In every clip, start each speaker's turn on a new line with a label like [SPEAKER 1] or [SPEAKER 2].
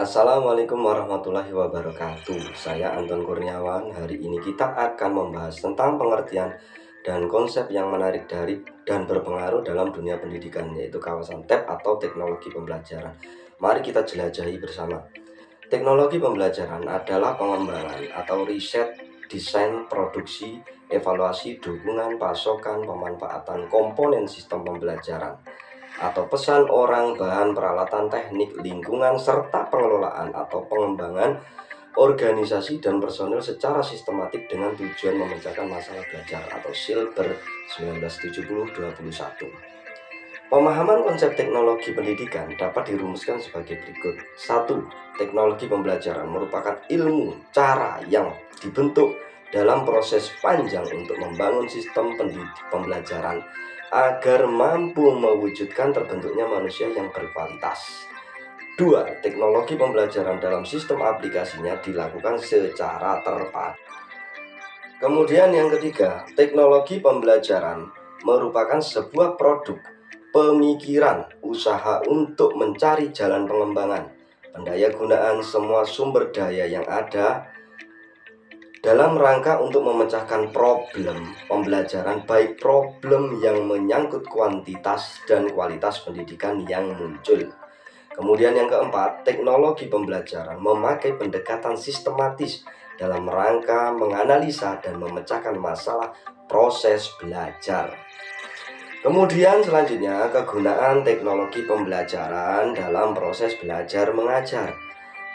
[SPEAKER 1] Assalamualaikum warahmatullahi wabarakatuh. Saya Anton Kurniawan. Hari ini kita akan membahas tentang pengertian dan konsep yang menarik dari dan berpengaruh dalam dunia pendidikan, yaitu kawasan TEP atau teknologi pembelajaran. Mari kita jelajahi bersama. Teknologi pembelajaran adalah pengembangan atau riset, desain, produksi, evaluasi, dukungan, pasokan, pemanfaatan komponen sistem pembelajaran atau pesan orang, bahan, peralatan, teknik, lingkungan, serta pengelolaan atau pengembangan organisasi dan personil secara sistematik dengan tujuan memecahkan masalah belajar atau Silber 1970-21. Pemahaman konsep teknologi pendidikan dapat dirumuskan sebagai berikut. 1. Teknologi pembelajaran merupakan ilmu cara yang dibentuk dalam proses panjang untuk membangun sistem pembelajaran agar mampu mewujudkan terbentuknya manusia yang berkualitas. 2. Teknologi pembelajaran dalam sistem aplikasinya dilakukan secara terpadu. Kemudian yang ketiga, teknologi pembelajaran merupakan sebuah produk pemikiran usaha untuk mencari jalan pengembangan, pendayagunaan semua sumber daya yang ada dalam rangka untuk memecahkan problem pembelajaran, baik problem yang menyangkut kuantitas dan kualitas pendidikan yang muncul. Kemudian yang keempat, teknologi pembelajaran memakai pendekatan sistematis dalam rangka menganalisa dan memecahkan masalah proses belajar. Kemudian selanjutnya, kegunaan teknologi pembelajaran dalam proses belajar mengajar.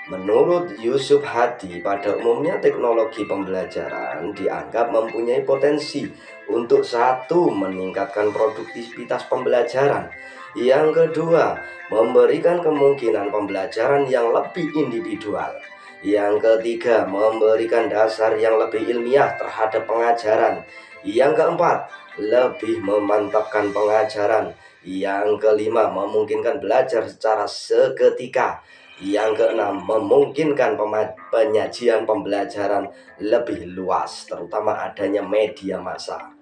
[SPEAKER 1] Menurut Yusuf Hadi, pada umumnya teknologi pembelajaran dianggap mempunyai potensi untuk satu, meningkatkan produktivitas pembelajaran. Yang kedua, memberikan kemungkinan pembelajaran yang lebih individual. Yang ketiga, memberikan dasar yang lebih ilmiah terhadap pengajaran. Yang keempat, lebih memantapkan pengajaran. Yang kelima, memungkinkan belajar secara seketika. Yang keenam, memungkinkan penyajian pembelajaran lebih luas, terutama adanya media massa.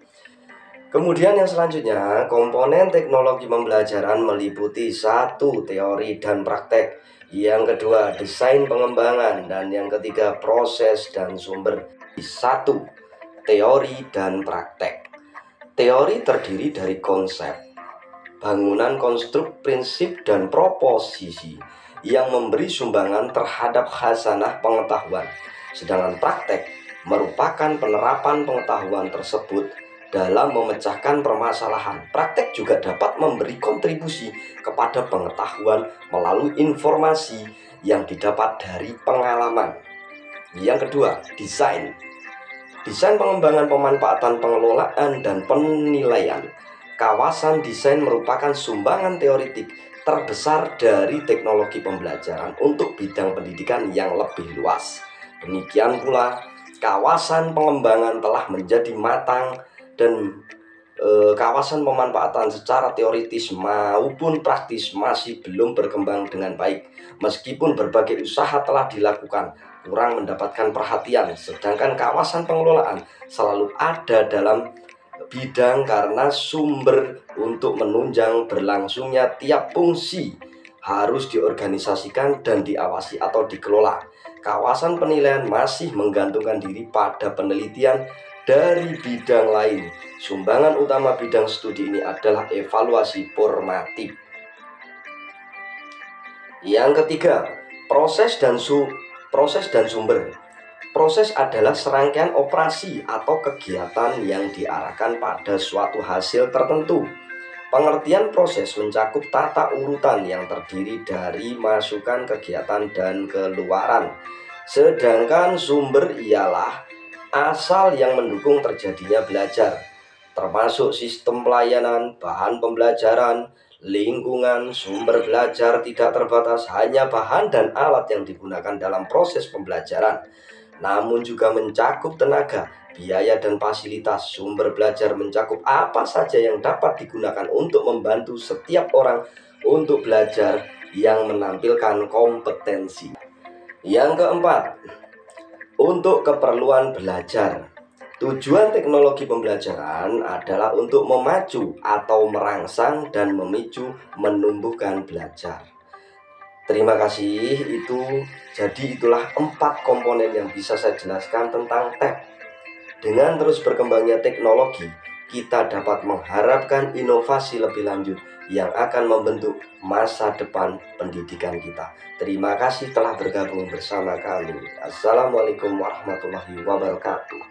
[SPEAKER 1] Kemudian yang selanjutnya, komponen teknologi pembelajaran meliputi 1. Teori dan praktek. Yang kedua, desain pengembangan. Dan yang ketiga, proses dan sumber. 1. Teori dan praktek. Teori terdiri dari konsep, bangunan konstruk, prinsip, dan proposisi yang memberi sumbangan terhadap khasanah pengetahuan. Sedangkan praktek merupakan penerapan pengetahuan tersebut dalam memecahkan permasalahan. Praktek juga dapat memberi kontribusi kepada pengetahuan melalui informasi yang didapat dari pengalaman. Yang kedua, desain. Desain pengembangan, pemanfaatan, pengelolaan, dan penilaian. Kawasan desain merupakan sumbangan teoritik terbesar dari teknologi pembelajaran untuk bidang pendidikan yang lebih luas. Demikian pula, kawasan pengembangan telah menjadi matang dan kawasan pemanfaatan secara teoritis maupun praktis masih belum berkembang dengan baik. Meskipun berbagai usaha telah dilakukan, kurang mendapatkan perhatian, sedangkan kawasan pengelolaan selalu ada dalam bidang karena sumber untuk menunjang berlangsungnya tiap fungsi harus diorganisasikan dan diawasi atau dikelola. Kawasan penilaian masih menggantungkan diri pada penelitian dari bidang lain. Sumbangan utama bidang studi ini adalah evaluasi formatif. Yang ketiga, proses dan sumber. Proses adalah serangkaian operasi atau kegiatan yang diarahkan pada suatu hasil tertentu. Pengertian proses mencakup tata urutan yang terdiri dari masukan, kegiatan, dan keluaran. Sedangkan sumber ialah asal yang mendukung terjadinya belajar, termasuk sistem pelayanan, bahan pembelajaran, lingkungan. Sumber belajar tidak terbatas hanya bahan dan alat yang digunakan dalam proses pembelajaran, namun juga mencakup tenaga, biaya, dan fasilitas. Sumber belajar mencakup apa saja yang dapat digunakan untuk membantu setiap orang untuk belajar yang menampilkan kompetensi. Yang keempat, untuk keperluan belajar. Tujuan teknologi pembelajaran adalah untuk memacu atau merangsang dan memicu menumbuhkan belajar. Terima kasih. Itulah 4 komponen yang bisa saya jelaskan tentang TEP. Dengan terus berkembangnya teknologi, kita dapat mengharapkan inovasi lebih lanjut yang akan membentuk masa depan pendidikan kita. Terima kasih telah bergabung bersama kami. Assalamualaikum warahmatullahi wabarakatuh.